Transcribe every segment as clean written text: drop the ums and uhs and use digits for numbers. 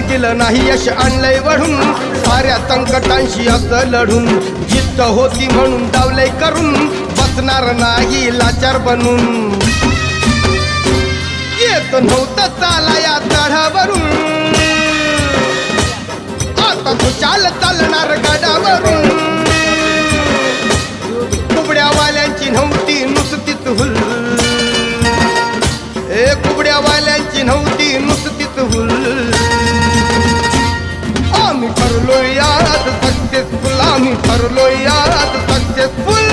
केलं नाही यश आणलंय वढून साऱ्या संकटांशी असं लढून जिद्द होती म्हणून डावलंय करून बसणार नाही लाचार बनून येत नव्हतं चाला या चढावरून आता तू चालणार गडावरून कुबड्यावाल्यांची नव्हती नुसतीच हुल कुबड्यावाल्यांची नव्हती नुसतीच हुल आम्ही ठरलोय यात सक्सेसफुल आम्ही ठरलोय यात सक्सेसफुल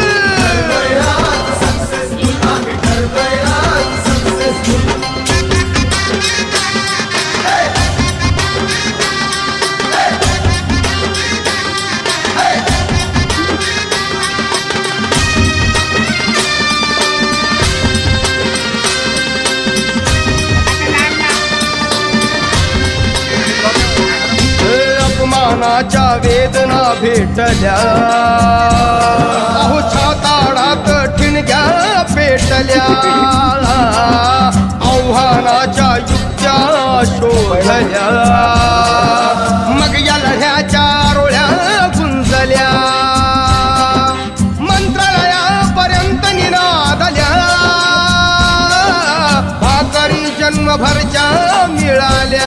अपमानाच्या वेदना भेटल्या अहो छाताडात ठिणग्या पेटल्या आव्हानाच्या युक्त्या शोधल्या